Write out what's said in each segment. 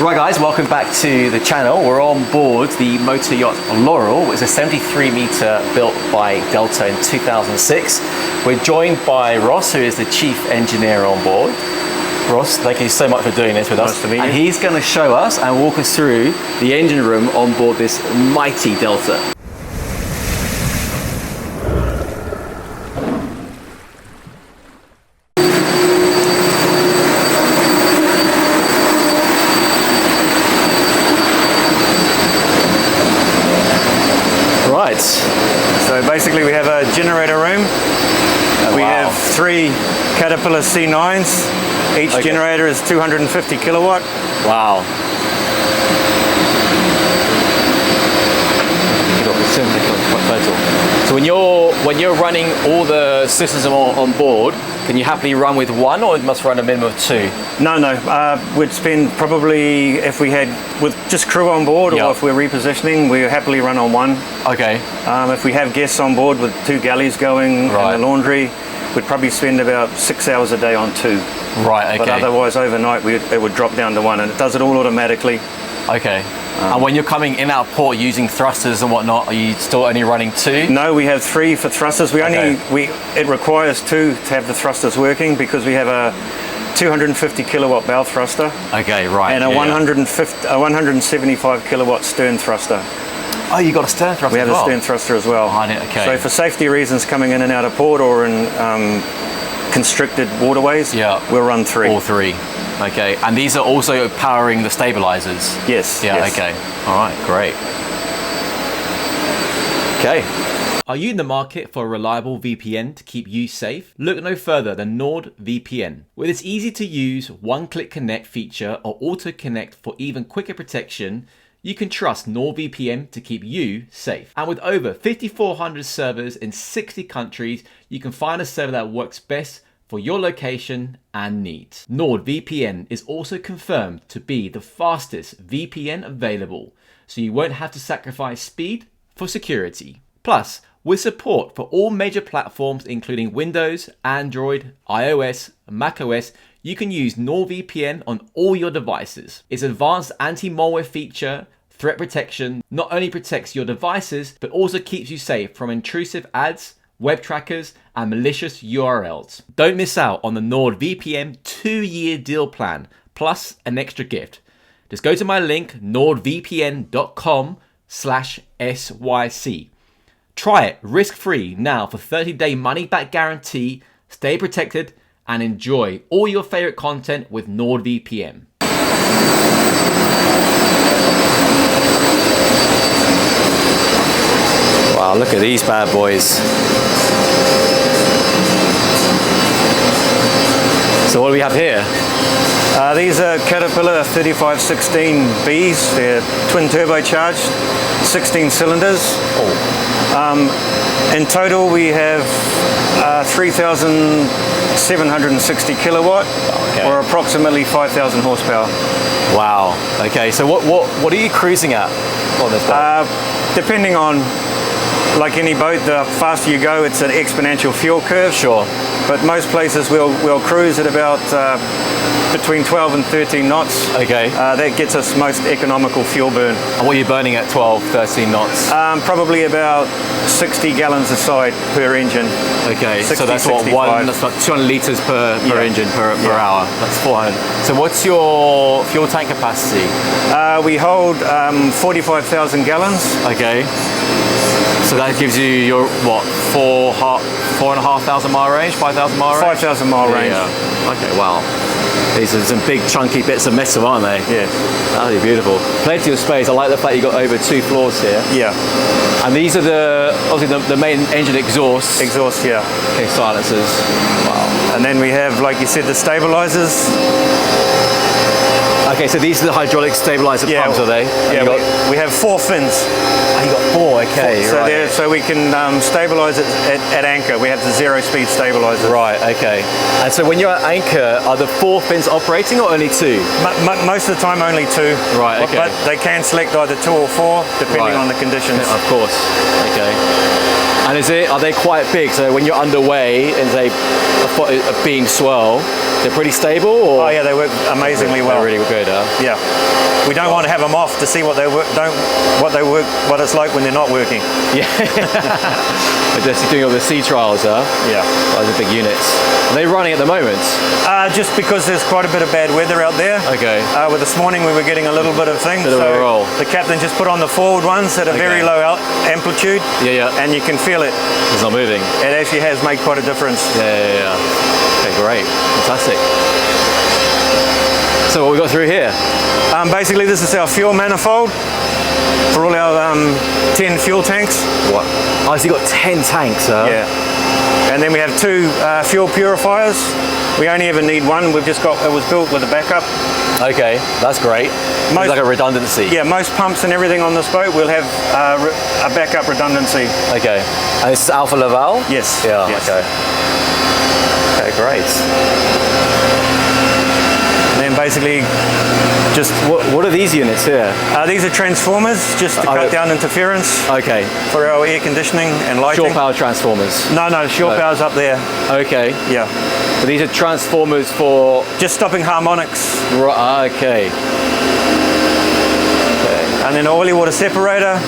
Right guys, welcome back to the channel. We're on board the motor yacht Laurel. It's a 73 meter built by Delta in 2006. We're joined by Ross, who is the chief engineer on board. Ross, thank you so much for doing this with us. Nice to meet you. And he's going to show us and walk us through the engine room on board this mighty Delta. Right. So basically we have a generator room. We have 3 Caterpillar C9s. Each generator is 250 kilowatt. Wow. So when you're running all the systems on board, can you happily run with one, or it must run a minimum of 2? No. We'd spend probably, if we had with just crew on board, or if we're repositioning, we happily run on 1. Okay. If we have guests on board with 2 galleys going and the laundry, we'd probably spend about 6 hours a day on 2. Right. Okay. But otherwise, overnight it would drop down to 1, and it does it all automatically. Okay. And when you're coming in out of port using thrusters and whatnot, are you still only running 2? No, we have 3 for thrusters. It requires 2 to have the thrusters working, because we have a 250 kilowatt bow thruster. Okay, right. And a 175 kilowatt stern thruster. Oh, you got a stern thruster. We have a stern thruster as well. Okay. So for safety reasons, coming in and out of port or in constricted waterways, we'll run 3. All 3. Okay, and these are also powering the stabilizers? Yes. Yeah, yes. Okay. All right, great. Okay. Are you in the market for a reliable VPN to keep you safe? Look no further than NordVPN. With its easy to use one-click connect feature or auto connect for even quicker protection, you can trust NordVPN to keep you safe. And with over 5,400 servers in 60 countries, you can find a server that works best for your location and needs. NordVPN is also confirmed to be the fastest VPN available, so you won't have to sacrifice speed for security. Plus, with support for all major platforms including Windows, Android, iOS, macOS, you can use NordVPN on all your devices. Its advanced anti-malware feature, threat protection, not only protects your devices, but also keeps you safe from intrusive ads, web trackers, and malicious URLs. Don't miss out on the NordVPN 2-year deal plan, plus an extra gift. Just go to my link, nordvpn.com/SYC. Try it risk-free now for 30-day money-back guarantee, stay protected, and enjoy all your favorite content with NordVPN. Wow, look at these bad boys. So what do we have here? These are Caterpillar 3516Bs. They're twin turbocharged, 16 cylinders. In total, we have 3,760 kilowatt, or approximately 5,000 horsepower. Wow. Okay. So what are you cruising at on this boat? Depending on, like any boat, the faster you go, it's an exponential fuel curve. Sure. But most places we'll cruise at about between 12 and 13 knots. Okay. That gets us most economical fuel burn. And what are you burning at 12, 13 knots? Probably about 60 gallons a side per engine. Okay, 60, so that's 65. that's about 200 litres per engine per hour. That's 400. So what's your fuel tank capacity? We hold 45,000 gallons. Okay. So that gives you your, what, 4,500 mile range, 5,000 mile range? 5,000 mile range. Yeah. Okay, wow. These are some big chunky bits of metal, aren't they? Yes. That'd be beautiful. Plenty of space. I like the fact you got over 2 floors here. Yeah. And these are obviously the main engine exhausts. Exhaust, yeah. Okay, silencers. Wow. And then we have, like you said, the stabilizers. Okay, so these are the hydraulic stabilizer pumps, are they? Yeah, we have 4 fins. Oh, you got 4, okay. So, right. so we can stabilize it at anchor. We have the 0-speed stabilizer. Right, okay. And so when you're at anchor, are the 4 fins operating or only 2? Most of the time only 2. Right, okay. But they can select either 2 or 4, depending on the conditions. Of course, okay. And are they quite big? So when you're underway in a beam swell, they're pretty stable? Or? Oh yeah, they work amazingly well. They're really good, huh? Yeah. We don't want to have them off to see what what it's like when they're not working. Yeah. We're just doing all the sea trials, huh? Yeah. Those are big units. Are they running at the moment? Just because there's quite a bit of bad weather out there. Okay. With this morning we were getting a little bit of thing. Bit of a roll. The captain just put on the forward ones at a very low amplitude. Yeah. And you can feel it. It's not moving. It actually has made quite a difference. Yeah. Okay, great. Fantastic. So what we got through here? Basically this is our fuel manifold for all our 10 fuel tanks. What? Oh, so you got 10 tanks, huh? Yeah. And then we have 2 fuel purifiers. We only ever need one. It was built with a backup. Okay, that's great. It's like a redundancy. Yeah, most pumps and everything on this boat will have a backup redundancy. Okay. And this is Alpha Laval? Yes. Yeah, yes. okay. Okay, great. And then basically just... What are these units here? These are transformers, just to cut down interference. Okay. For our air conditioning and lighting. Shore power transformers? No, shore power's up there. Okay. Yeah. But these are transformers for... Just stopping harmonics. Right, okay. And then an oily water separator.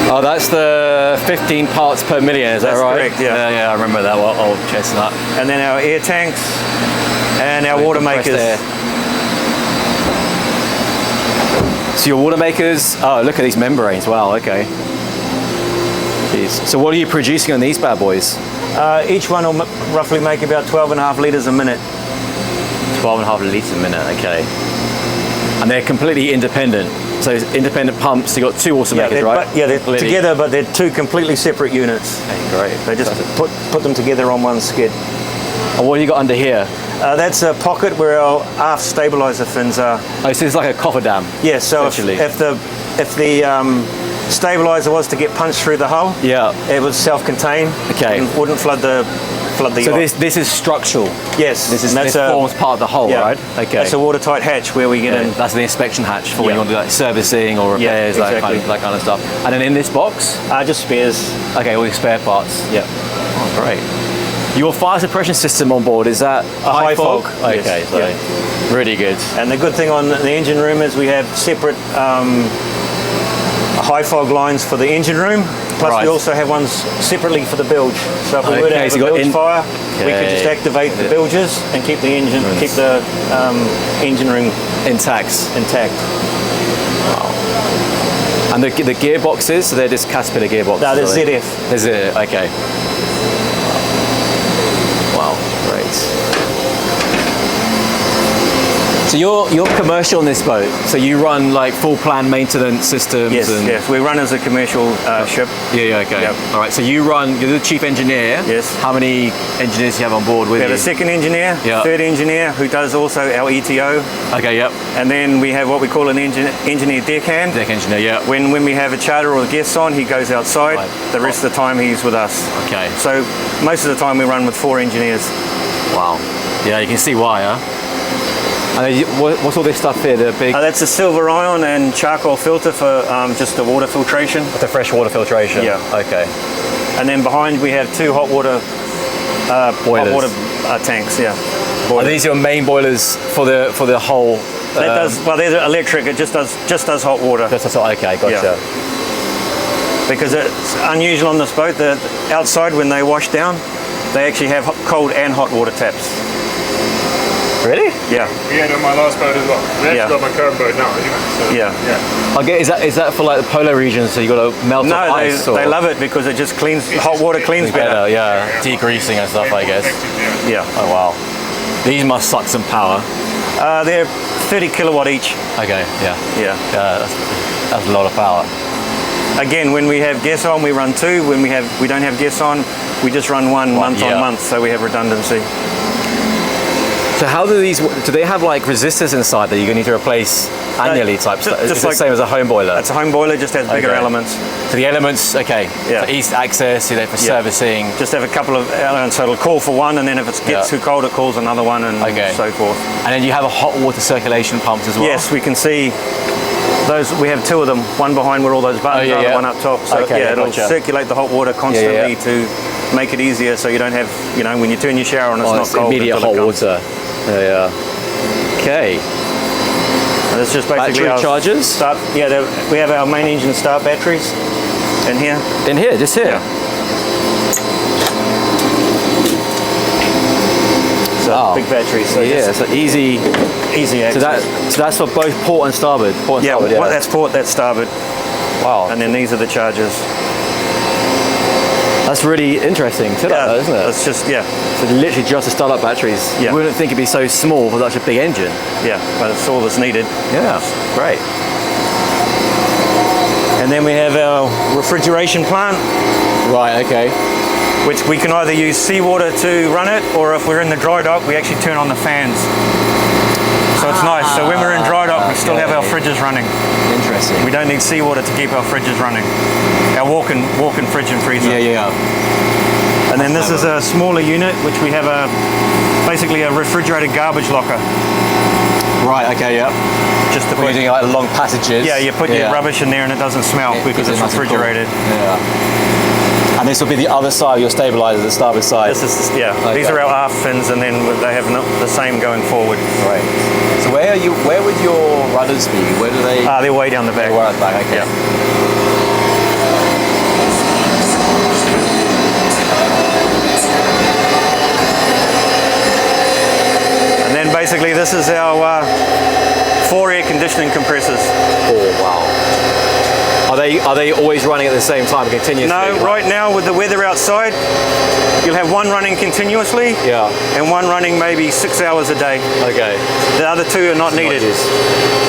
Oh, that's the 15 parts per million, is that right? That's correct, yeah. Yeah, I remember that old chestnut. And then our air tanks and our water makers. So your water makers, oh, look at these membranes, wow, okay. Jeez. So what are you producing on these bad boys? Each one will roughly make about 12.5 litres a minute. 12.5 litres a minute, okay. And they're completely independent. So it's independent pumps, you've got 2 automakers, right? They're together, but they're 2 completely separate units. Okay, great. They just put them together on one skid. And what have you got under here? That's a pocket where our aft stabilizer fins are. Oh, so it's like a cofferdam. Yeah, so if the stabilizer was to get punched through the hull, it would self-contain. Okay. And wouldn't flood the So this is structural. Yes. This forms part of the hull, right? Okay. That's a watertight hatch where we get in. That's the inspection hatch for when you want to do like servicing or repairs, that kind of stuff. And then in this box? Just spares. Okay, all your spare parts. Yeah. Oh, great. Your fire suppression system on board, is that a high fog? Okay, yes. so really good. And the good thing on the engine room is we have separate high fog lines for the engine room. Plus we also have ones separately for the bilge. So if we were to have a bilge fire, we could just activate the bilges and keep the engine room intact. Wow. And the gearboxes, so they're just Caterpillar gearboxes? No, they're ZF. They're ZF, okay. Wow, great. So you're commercial on this boat, so you run like full plan maintenance systems? Yes, yes. We run as a commercial ship. Yeah, okay. Yep. All right, so you're the chief engineer. Yes. How many engineers do you have on board with you? We have a second engineer, third engineer, who does also our ETO. Okay, yep. And then we have what we call an engineer deckhand. Deck engineer, yeah. When we have a charter or guests on, he goes outside. Right. The rest of the time he's with us. Okay. So most of the time we run with 4 engineers. Wow. Yeah, you can see why, huh? And what's all this stuff here? The big. That's a silver ion and charcoal filter for just the water filtration. The fresh water filtration. Yeah. Okay. And then behind we have 2 hot water tanks. Yeah. Boilers. Are these your main boilers for the whole? They're electric. It just does hot water. Okay, gotcha. Yeah. Because it's unusual on this boat. The outside when they wash down, they actually have cold and hot water taps. Really? Yeah. We had on my last boat as well. We actually got my current boat now, anyway. So, yeah. Okay, is that for like the polar regions? So you got to melt off ice? No, they love it because it just cleans. Hot water cleans better. Yeah, degreasing and stuff, I guess. Yeah. Oh wow. These must suck some power. They're 30 kilowatt each. Okay. Yeah. Yeah. That's a lot of power. Again, when we have guests on, we run 2. When we don't have guests on, we just run one month on month, so we have redundancy. So how do they have like resistors inside that you're going to need to replace annually type stuff? It's like the same as a home boiler? It's a home boiler, just has bigger elements. So the elements, for east access, for servicing. Just have a couple of elements, so it'll call for one, and then if it gets too cold, it calls another one, and so forth. And then you have a hot water circulation pumps as well? Yes, we can see those. We have 2 of them, one behind where all those buttons are, one up top. So it'll circulate the hot water constantly to make it easier, so you don't have, when you turn your shower on, it's not cold. Immediate hot water. Yeah. Okay. That's just basically Battery our chargers? Start, yeah, we have our main engine start batteries in here. In here, just here? So big batteries. So yeah, so easy access. So that's for both port and starboard. Port and starboard, well, that's port, that's starboard. Wow. And then these are the chargers. That's really interesting setup, though, isn't it? It's just, So literally just to start up batteries. Yeah. You wouldn't think it'd be so small for such a big engine. Yeah, but it's all that's needed. Yeah, great. And then we have our refrigeration plant, Right, okay. which we can either use seawater to run it, or if we're in the dry dock, we actually turn on the fans. So it's nice. So when we're in dry dock, we still have our fridges running. Interesting. We don't need seawater to keep our fridges running. Our walk-in fridge and freezer. Yeah. And then this is a smaller unit, which we have basically a refrigerated garbage locker. Right, okay, yeah. Just to We're put, using like long passages. yeah, you put your rubbish in there and it doesn't smell because it's nice and cool. refrigerated. Yeah. And this will be the other side of your stabilizer, the starboard side. This is, these Okay. are our aft fins, and then they have the same going forward. Right. So where would your rudders be? Where do they? They're way down the back. They're way at the back, okay. Yeah. And then basically this is our 4 air conditioning compressors. Oh wow. Are they always running at the same time continuously? No, right now with the weather outside, you'll have one running continuously, and one running maybe 6 hours a day. Okay. The other 2 are not needed.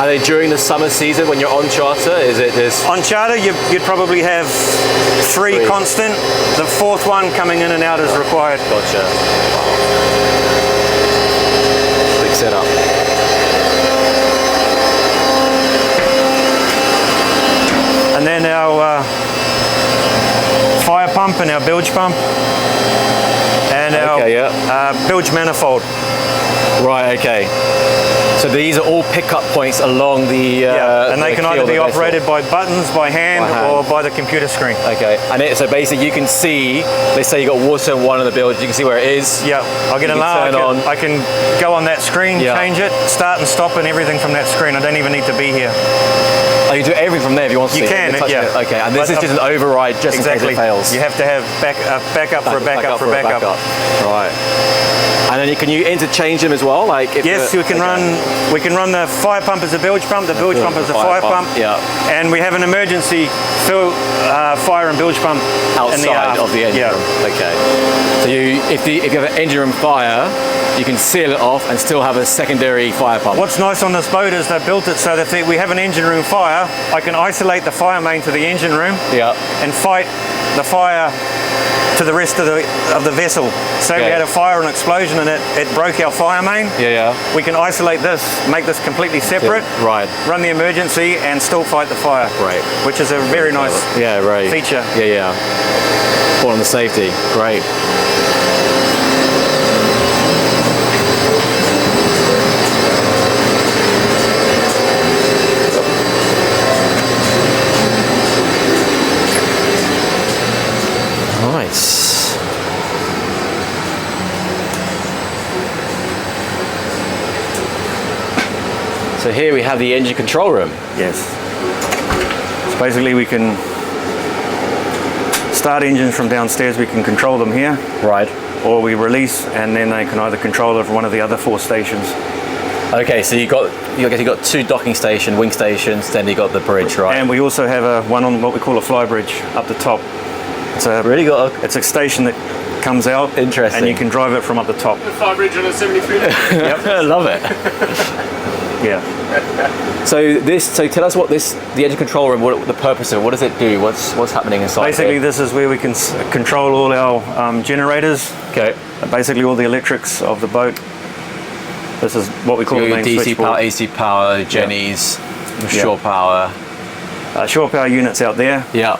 Are they during the summer season when you're on charter? Is it just On charter, you'd probably have 3 constant. The 4th one coming in and out is required. Gotcha. Wow. Big setup. And then our fire pump and our bilge pump, and our bilge manifold. Right, okay. So these are all pickup points along the and they the can keel either of be the vessel. operated by buttons, by hand, or by the computer screen. Okay, and so basically you can see, let's say you got water in one of the bilges, you can see where it is. Yeah, I'll get an alarm. I can go on that screen, change it, start and stop, and everything from that screen. I don't even need to be here. Oh, you do everything from there if you want to. You can, yeah. it. Okay, and this is just an override just in case it fails. You have to have backup for a backup for a backup. Right. And then can you interchange them as well? Like yes, we can run the fire pump as a bilge pump, the bilge pump as a fire pump. Yeah. And we have an emergency fire and bilge pump outside of the engine room. Okay. So if you have an engine room fire, you can seal it off and still have a secondary fire pump. What's nice on this boat is they built it so that if we have an engine room fire, I can isolate the fire main to the engine room and fight the fire to the rest of the vessel. Say we had a fire or an explosion and it broke our fire main. We can isolate this, make this completely separate. Right. Run the emergency and still fight the fire. Right. Which is a very nice feature. All on the safety. Great. Nice. So here we have the engine control room. Yes. So basically we can start engines from downstairs, we can control them here. Right. Or we release and then they can either control it from one of the other 4 stations. Okay, so you got 2 docking station, wing stations, then you got the bridge, right? And we also have one on what we call a fly bridge up the top. It's a station that comes out. Interesting. And you can drive it from up the top. The fire bridge on a 73. Yep. I love it. Yeah. So tell us what the engine control room, what the purpose of it, what does it do? What's happening inside? Basically, this is where we can control all our generators. Okay. Basically, all the electrics of the boat. This is what we call the main DC switchboard. power, AC power, Jennies, shore power. Shore power units out there. Yeah.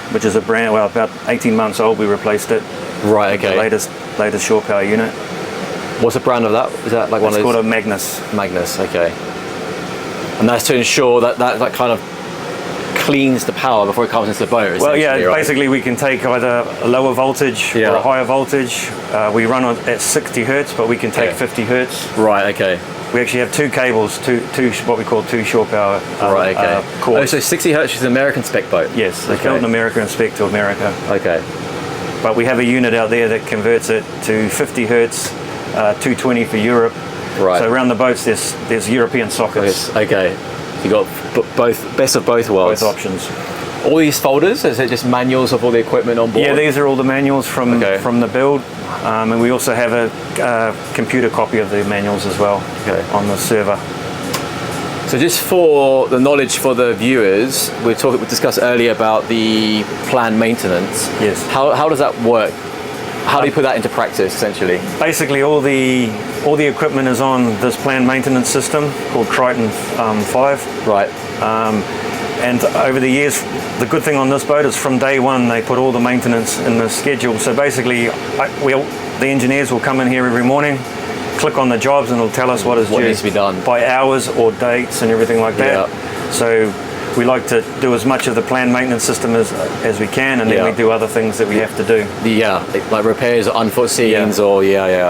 Which is about 18 months old. We replaced it. Right. Okay. The latest shore power unit. What's the brand of that? Is that like one of those? It's called a Magnus. Magnus. Okay. And that's to ensure that kind of cleans the power before it comes into the boat. Well, yeah. Right? Basically, we can take either a lower voltage or a higher voltage. We run at 60 hertz, but we can take 50 hertz. Right. Okay. We actually have 2 cables, two what we call 2 shore power Right, okay. cords. So 60 hertz is an American spec boat? Yes, they built in America and spec to America. Okay. But we have a unit out there that converts it to 50 hertz, 220 for Europe. Right. So around the boats, there's European sockets. Okay. You got both, best of both worlds. Both options. All these folders, is it just manuals of all the equipment on board? Yeah, these are all the manuals from the build, and we also have a computer copy of the manuals as well on the server. So just for the knowledge for the viewers, we discussed earlier about the planned maintenance. Yes. How does that work? How do you put that into practice, essentially? Basically, all the equipment is on this planned maintenance system called Triton 5. Right. And over the years, the good thing on this boat is from day one, they put all the maintenance in the schedule. So basically, the engineers will come in here every morning, click on the jobs, and it'll tell us what needs to be done by hours or dates and everything like that. Yeah. So we like to do as much of the planned maintenance system as we can, and then we do other things that we have to do. Yeah, like repairs or unforeseens or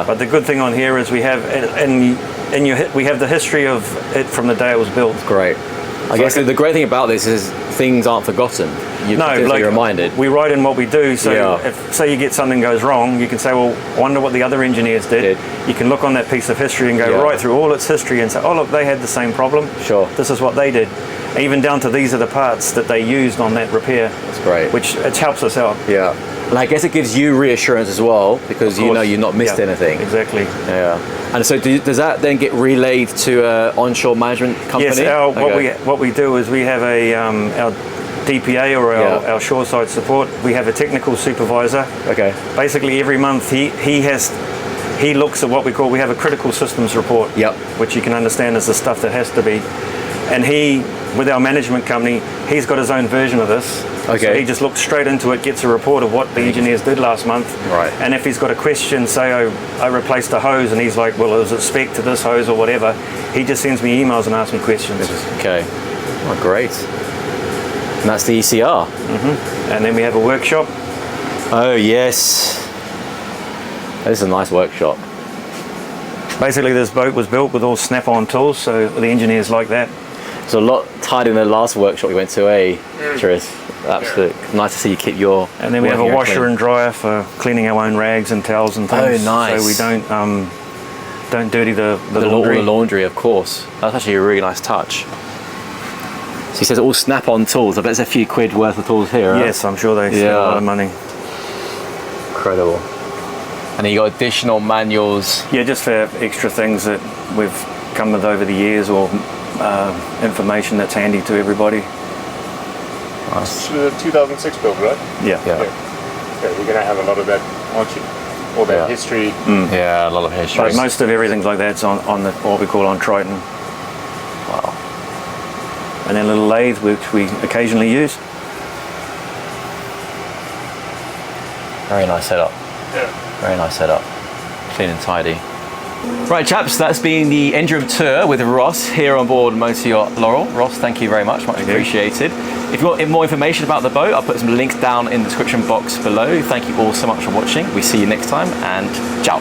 But the good thing on here is we have we have the history of it from the day it was built. Great. I guess the great thing about this is things aren't forgotten. You're reminded. We write in what we do, so if, say you get something goes wrong, you can say, well, wonder what the other engineers did. You can look on that piece of history and go right through all its history and say, oh look, they had the same problem. Sure. This is what they did. Even down to these are the parts that they used on that repair. That's great. Which it helps us out. Yeah. And I guess it gives you reassurance as well, because you know you've not missed anything. Exactly. Yeah. And so does that then get relayed to an onshore management company? Yes, what we do is we have our DPA or our shoreside support. We have a technical supervisor. Okay. Basically every month he looks at what we have a critical systems report. Yep. Which you can understand is the stuff that has to be. And with our management company, he's got his own version of this. Okay. So he just looks straight into it, gets a report of what the engineers did last month. Right. And if he's got a question, say I replaced a hose, and he's like, well, is it spec to this hose or whatever, he just sends me emails and asks me questions. Okay. Oh, great. And that's the ECR. Mm-hmm. And then we have a workshop. Oh, yes. This is a nice workshop. Basically, this boat was built with all snap-on tools, so the engineers like that. There's a lot tied in the last workshop we went to, Tris? Absolutely. Nice to see you keep your... And then we have a washer and dryer for cleaning our own rags and towels and things. Oh, nice. So we don't dirty the laundry. All the laundry, of course. That's actually a really nice touch. So he says all snap-on tools. I bet there's a few quid worth of tools here, right? Yes, I'm sure they spend a lot of money. Incredible. And then you got additional manuals. Yeah, just for extra things that we've come with over the years, or information that's handy to everybody. Nice. It's a 2006 build, right? Yeah. Yeah, you're going to have a lot of that, aren't you? All that history. Yeah, a lot of history. But most of everything's like that's on the what we call on Triton. Wow. And then a little lathe, which we occasionally use. Very nice setup. Yeah. Very nice setup. Clean and tidy. Right, chaps, that's been the engine room tour with Ross here on board Motor Yacht Laurel. Ross, thank you very much appreciated. If you want more information about the boat, I'll put some links down in the description box below. Thank you all so much for watching. We see you next time, and ciao.